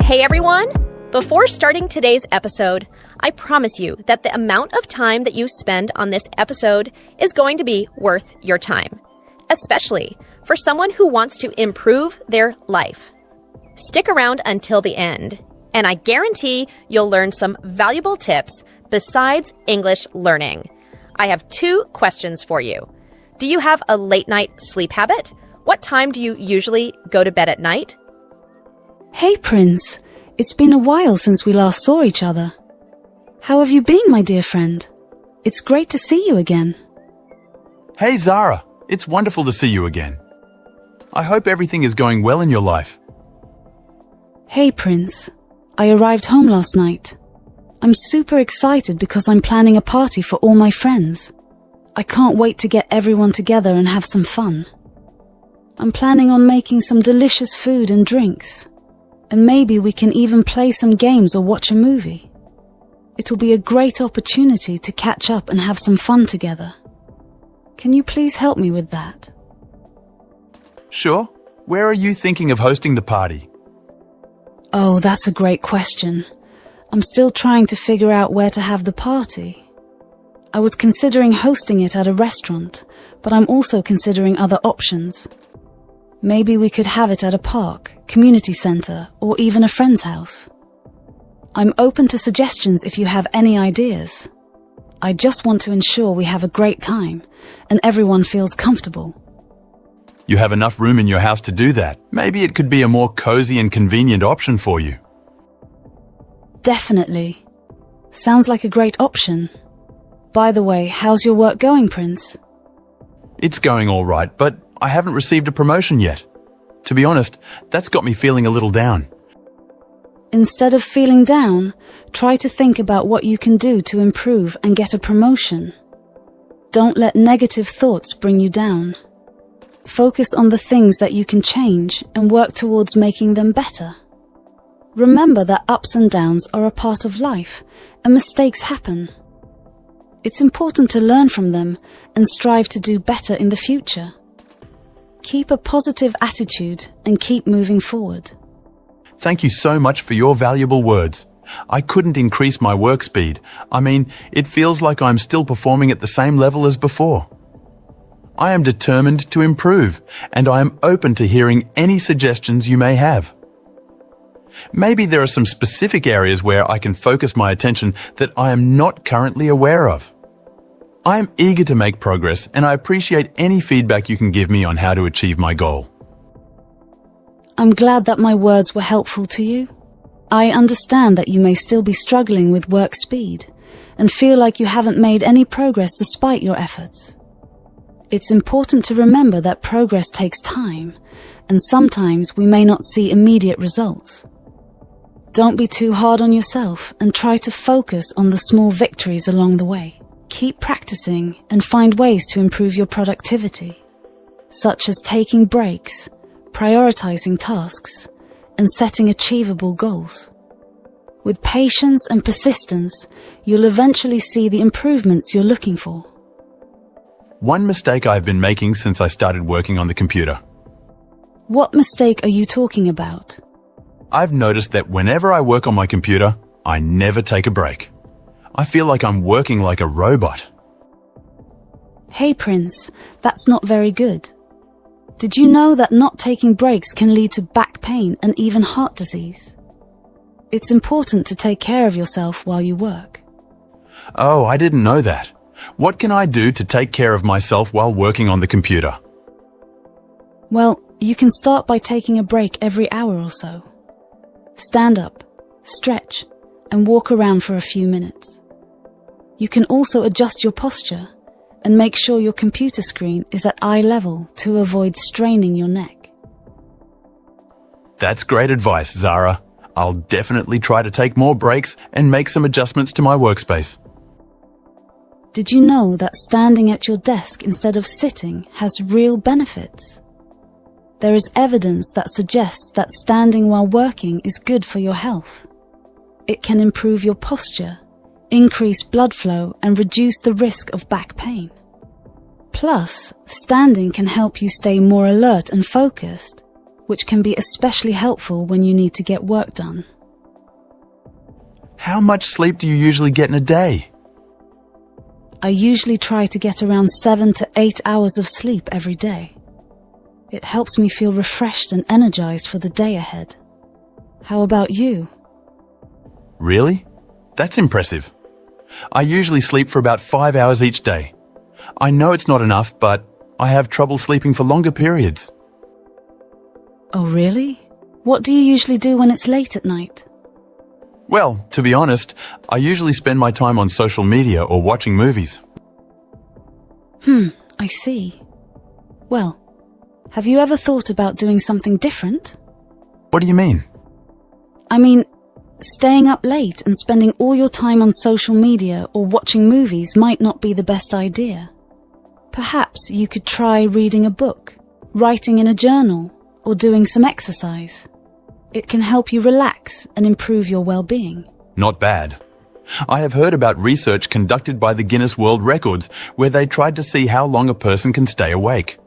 Hey everyone! Before starting today's episode, I promise you that the amount of time that you spend on this episode is going to be worth your time, especially for someone who wants to improve their life. Stick around until the end, and I guarantee you'll learn some valuable tips besides English learning. I have 2 questions for you. Do you have a late night sleep habit? What time do you usually go to bed at night? Hey, Prince. It's been a while since we last saw each other. How have you been, my dear friend? It's great to see you again. Hey, Zara. It's wonderful to see you again. I hope everything is going well in your life. Hey, Prince. I arrived home last night. I'm super excited because I'm planning a party for all my friends. I can't wait to get everyone together and have some fun. I'm planning on making some delicious food and drinks. And maybe we can even play some games or watch a movie. It'll be a great opportunity to catch up and have some fun together. Can you please help me with that? Sure. Where are you thinking of hosting the party? Oh, that's a great question. I'm still trying to figure out where to have the party. I was considering hosting it at a restaurant, but I'm also considering other options. Maybe we could have it at a park, community center, or even a friend's house. I'm open to suggestions if you have any ideas. I just want to ensure we have a great time and everyone feels comfortable. You have enough room in your house to do that. Maybe it could be a more cozy and convenient option for you. Definitely. Sounds like a great option. By the way, how's your work going, Prince? It's going all right, but I haven't received a promotion yet. To be honest, that's got me feeling a little down. Instead of feeling down, try to think about what you can do to improve and get a promotion. Don't let negative thoughts bring you down. Focus on the things that you can change and work towards making them better. Remember that ups and downs are a part of life and mistakes happen. It's important to learn from them and strive to do better in the future. Keep a positive attitude and keep moving forward. Thank you so much for your valuable words. I couldn't increase my work speed. I mean, it feels like I'm still performing at the same level as before. I am determined to improve, and I am open to hearing any suggestions you may have. Maybe there are some specific areas where I can focus my attention that I am not currently aware of. I am eager to make progress, and I appreciate any feedback you can give me on how to achieve my goal. I'm glad that my words were helpful to you. I understand that you may still be struggling with work speed and feel like you haven't made any progress despite your efforts. It's important to remember that progress takes time, and sometimes we may not see immediate results. Don't be too hard on yourself and try to focus on the small victories along the way. Keep practicing and find ways to improve your productivity, such as taking breaks, prioritizing tasks, and setting achievable goals. With patience and persistence, you'll eventually see the improvements you're looking for. One mistake I've been making since I started working on the computer. What mistake are you talking about? I've noticed that whenever I work on my computer, I never take a break. I feel like I'm working like a robot. Hey, Prince, that's not very good. Did you know that not taking breaks can lead to back pain and even heart disease? It's important to take care of yourself while you work. Oh, I didn't know that. What can I do to take care of myself while working on the computer? Well, you can start by taking a break every hour or so. Stand up, stretch, and walk around for a few minutes. You can also adjust your posture and make sure your computer screen is at eye level to avoid straining your neck. That's great advice, Zara. I'll definitely try to take more breaks and make some adjustments to my workspace. Did you know that standing at your desk instead of sitting has real benefits? There is evidence that suggests that standing while working is good for your health. It can improve your posture, increase blood flow, and reduce the risk of back pain. Plus, standing can help you stay more alert and focused, which can be especially helpful when you need to get work done. How much sleep do you usually get in a day? I usually try to get around 7 to 8 hours of sleep every day. It helps me feel refreshed and energized for the day ahead. How about you? Really? That's impressive. I usually sleep for about 5 hours each day. I know it's not enough, but I have trouble sleeping for longer periods. Oh, really? What do you usually do when it's late at night? Well, to be honest, I usually spend my time on social media or watching movies. I see. Well, have you ever thought about doing something different? What do you mean? I mean, staying up late and spending all your time on social media or watching movies might not be the best idea. Perhaps you could try reading a book, writing in a journal, or doing some exercise. It can help you relax and improve your well-being. Not bad. I have heard about research conducted by the Guinness World Records where they tried to see how long a person can stay awake.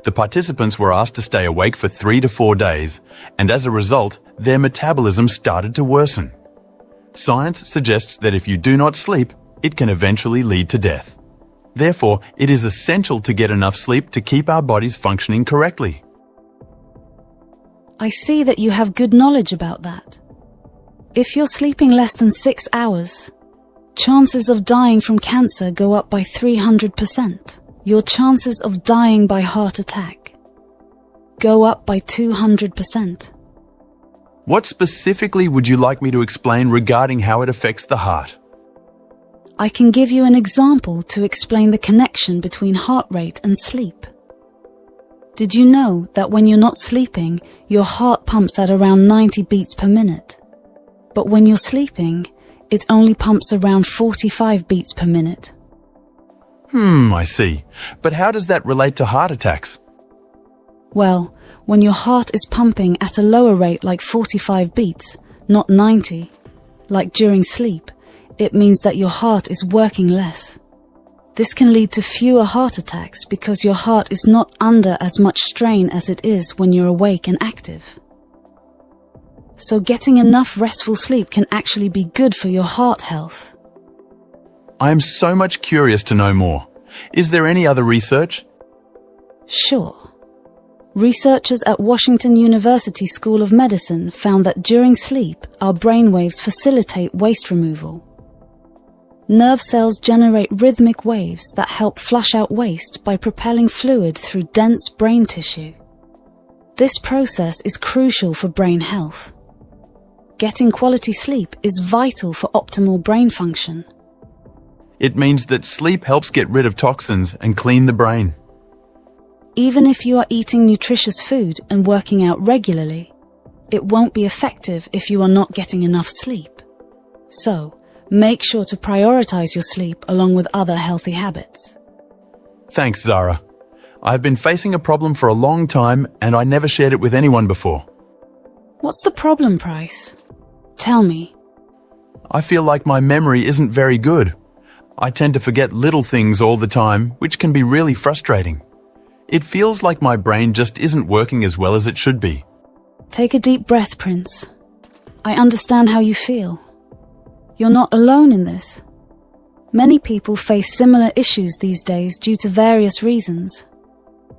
The participants were asked to stay awake for 3 to 4 days, and as a result, their metabolism started to worsen. Science suggests that if you do not sleep, it can eventually lead to death. Therefore, it is essential to get enough sleep to keep our bodies functioning correctly. I see that you have good knowledge about that. If you're sleeping less than 6 hours, chances of dying from cancer go up by 300%. Your chances of dying by heart attack go up by 200%. What specifically would you like me to explain regarding how it affects the heart? I can give you an example to explain the connection between heart rate and sleep. Did you know that when you're not sleeping, your heart pumps at around 90 beats per minute? But when you're sleeping, it only pumps around 45 beats per minute. I see. But how does that relate to heart attacks? Well, when your heart is pumping at a lower rate like 45 beats, not 90, like during sleep, it means that your heart is working less. This can lead to fewer heart attacks because your heart is not under as much strain as it is when you're awake and active. So getting enough restful sleep can actually be good for your heart health. I am so much curious to know more. Is there any other research? Sure. Researchers at Washington University School of Medicine found that during sleep, our brainwaves facilitate waste removal. Nerve cells generate rhythmic waves that help flush out waste by propelling fluid through dense brain tissue. This process is crucial for brain health. Getting quality sleep is vital for optimal brain function. It means that sleep helps get rid of toxins and clean the brain. Even if you are eating nutritious food and working out regularly, it won't be effective if you are not getting enough sleep. So, make sure to prioritize your sleep along with other healthy habits. Thanks, Zara. I've been facing a problem for a long time and I never shared it with anyone before. What's the problem, Price? Tell me. I feel like my memory isn't very good. I tend to forget little things all the time, which can be really frustrating. It feels like my brain just isn't working as well as it should be. Take a deep breath, Prince. I understand how you feel. You're not alone in this. Many people face similar issues these days due to various reasons.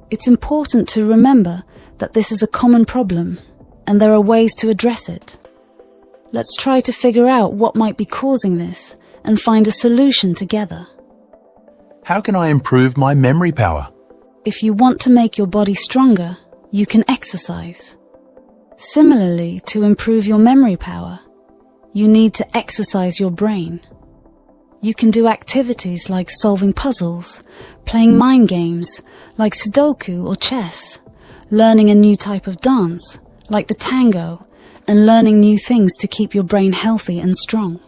It's important to remember that this is a common problem, and there are ways to address it. Let's try to figure out what might be causing this and find a solution together. How can I improve my memory power? If you want to make your body stronger, you can exercise. Similarly, to improve your memory power, you need to exercise your brain. You can do activities like solving puzzles, playing mind games like Sudoku or chess, learning a new type of dance like the tango, and learning new things to keep your brain healthy and strong.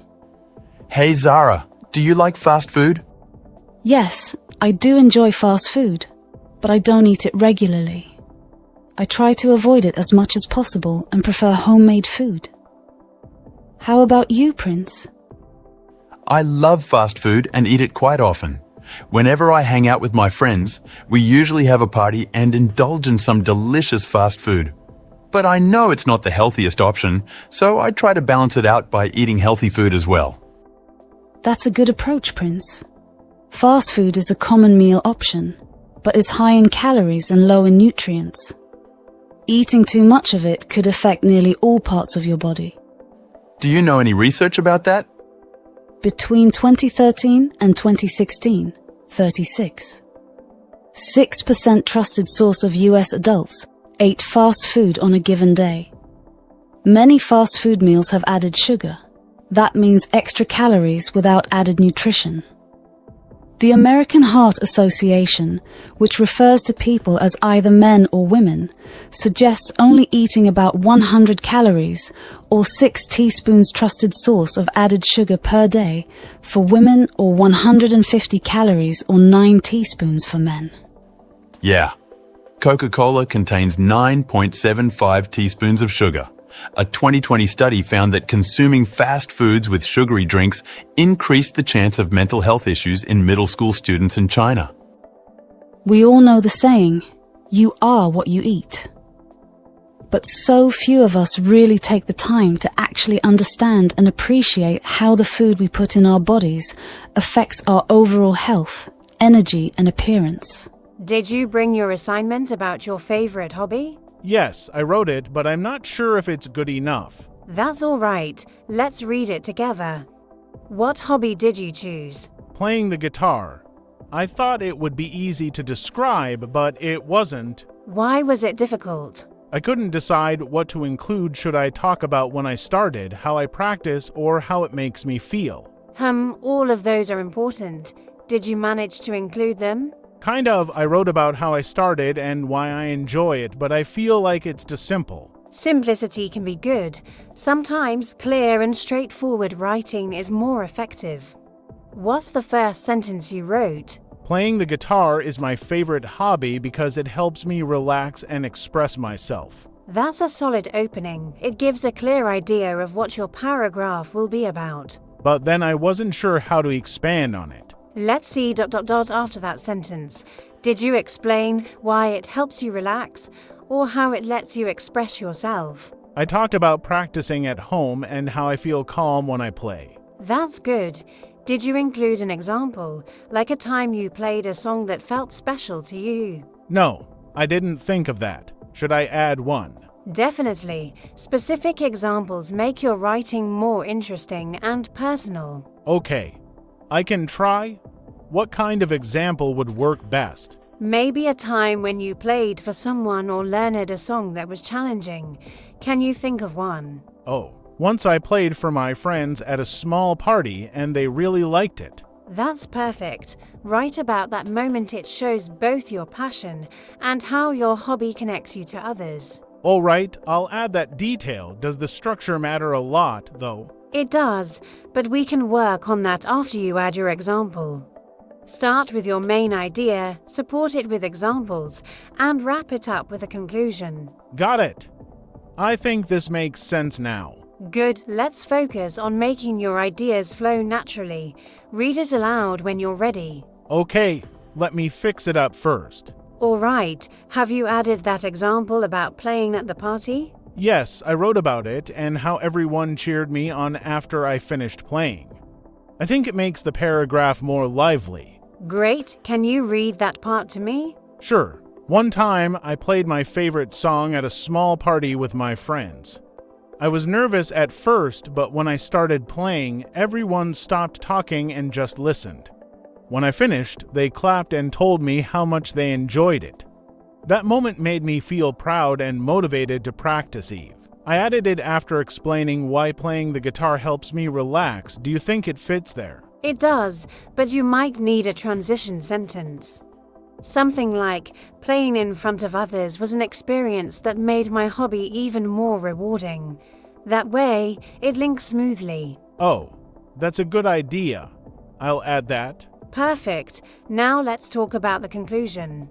Hey Zara, do you like fast food? Yes, I do enjoy fast food, but I don't eat it regularly. I try to avoid it as much as possible and prefer homemade food. How about you, Prince? I love fast food and eat it quite often. Whenever I hang out with my friends, we usually have a party and indulge in some delicious fast food. But I know it's not the healthiest option, so I try to balance it out by eating healthy food as well. That's a good approach, Prince. Fast food is a common meal option, but it's high in calories and low in nutrients. Eating too much of it could affect nearly all parts of your body. Do you know any research about that? Between 2013 and 2016, 6% trusted source of US adults ate fast food on a given day. Many fast food meals have added sugar. That means extra calories without added nutrition. The American Heart Association, which refers to people as either men or women, suggests only eating about 100 calories or 6 teaspoons trusted source of added sugar per day for women or 150 calories or 9 teaspoons for men. Yeah. Coca-Cola contains 9.75 teaspoons of sugar. A 2020 study found that consuming fast foods with sugary drinks increased the chance of mental health issues in middle school students in China. We all know the saying, you are what you eat. But so few of us really take the time to actually understand and appreciate how the food we put in our bodies affects our overall health, energy, and appearance. Did you bring your assignment about your favorite hobby? Yes, I wrote it, but I'm not sure if it's good enough. That's all right. Let's read it together. What hobby did you choose? Playing the guitar. I thought it would be easy to describe, but it wasn't. Why was it difficult? I couldn't decide what to include. Should I talk about when I started, how I practice, or how it makes me feel? All of those are important. Did you manage to include them? Kind of. I wrote about how I started and why I enjoy it, but I feel like it's too simple. Simplicity can be good. Sometimes clear and straightforward writing is more effective. What's the first sentence you wrote? Playing the guitar is my favorite hobby because it helps me relax and express myself. That's a solid opening. It gives a clear idea of what your paragraph will be about. But then I wasn't sure how to expand on it. Let's see ... after that sentence. Did you explain why it helps you relax or how it lets you express yourself? I talked about practicing at home and how I feel calm when I play. That's good. Did you include an example, like a time you played a song that felt special to you? No, I didn't think of that. Should I add one? Definitely. Specific examples make your writing more interesting and personal. Okay, I can try. What kind of example would work best? Maybe a time when you played for someone or learned a song that was challenging. Can you think of one? Oh, once I played for my friends at a small party and they really liked it. That's perfect. Write about that moment. It shows both your passion and how your hobby connects you to others. All right, I'll add that detail. Does the structure matter a lot, though? It does, but we can work on that after you add your example. Start with your main idea, support it with examples, and wrap it up with a conclusion. Got it. I think this makes sense now. Good. Let's focus on making your ideas flow naturally. Read it aloud when you're ready. Okay, let me fix it up first. All right. Have you added that example about playing at the party? Yes, I wrote about it and how everyone cheered me on after I finished playing. I think it makes the paragraph more lively. Great. Can you read that part to me? Sure. One time, I played my favorite song at a small party with my friends. I was nervous at first, but when I started playing, everyone stopped talking and just listened. When I finished, they clapped and told me how much they enjoyed it. That moment made me feel proud and motivated to practice Eve. I added it after explaining why playing the guitar helps me relax. Do you think it fits there? It does, but you might need a transition sentence. Something like, playing in front of others was an experience that made my hobby even more rewarding. That way, it links smoothly. Oh, that's a good idea. I'll add that. Perfect. Now let's talk about the conclusion.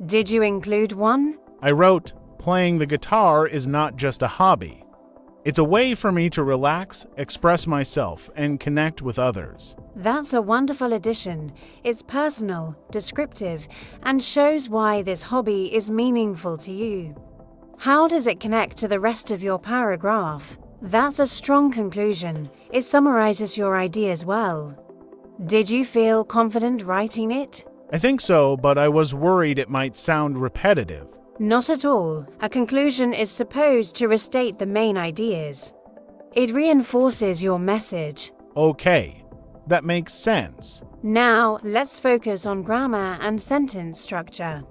Did you include one? I wrote, playing the guitar is not just a hobby. It's a way for me to relax, express myself, and connect with others. That's a wonderful addition. It's personal, descriptive, and shows why this hobby is meaningful to you. How does it connect to the rest of your paragraph? That's a strong conclusion. It summarizes your ideas well. Did you feel confident writing it? I think so, but I was worried it might sound repetitive. Not at all. A conclusion is supposed to restate the main ideas. It reinforces your message. Okay, that makes sense. Now, let's focus on grammar and sentence structure.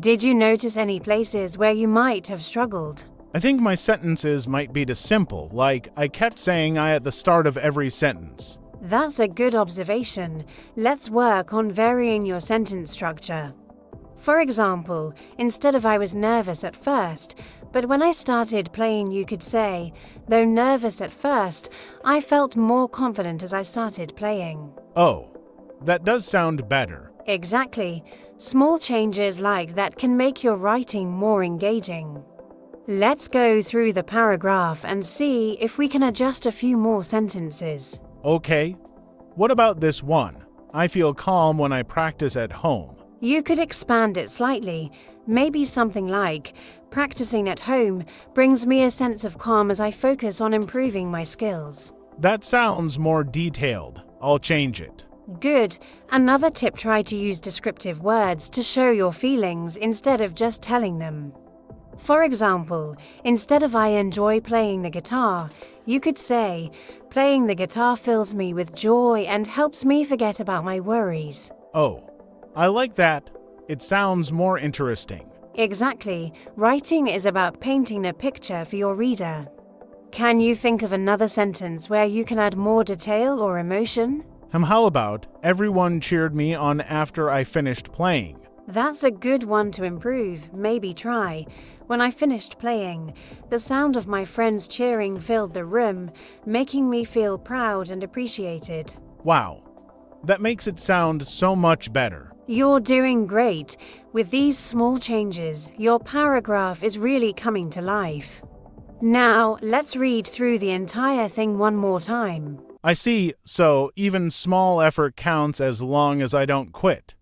Did you notice any places where you might have struggled? I think my sentences might be too simple, like I kept saying I at the start of every sentence. That's a good observation. Let's work on varying your sentence structure. For example, instead of I was nervous at first, but when I started playing, you could say, though nervous at first, I felt more confident as I started playing. Oh, that does sound better. Exactly. Small changes like that can make your writing more engaging. Let's go through the paragraph and see if we can adjust a few more sentences. Okay. What about this one? I feel calm when I practice at home. You could expand it slightly. Maybe something like, practicing at home brings me a sense of calm as I focus on improving my skills. That sounds more detailed. I'll change it. Good. Another tip, try to use descriptive words to show your feelings instead of just telling them. For example, instead of I enjoy playing the guitar, you could say, playing the guitar fills me with joy and helps me forget about my worries. Oh, I like that. It sounds more interesting. Exactly. Writing is about painting a picture for your reader. Can you think of another sentence where you can add more detail or emotion? How about, everyone cheered me on after I finished playing? That's a good one to improve. Maybe try. When I finished playing, the sound of my friends cheering filled the room, making me feel proud and appreciated. Wow, that makes it sound so much better. You're doing great. With these small changes, your paragraph is really coming to life. Now, let's read through the entire thing one more time. I see, so even small effort counts as long as I don't quit.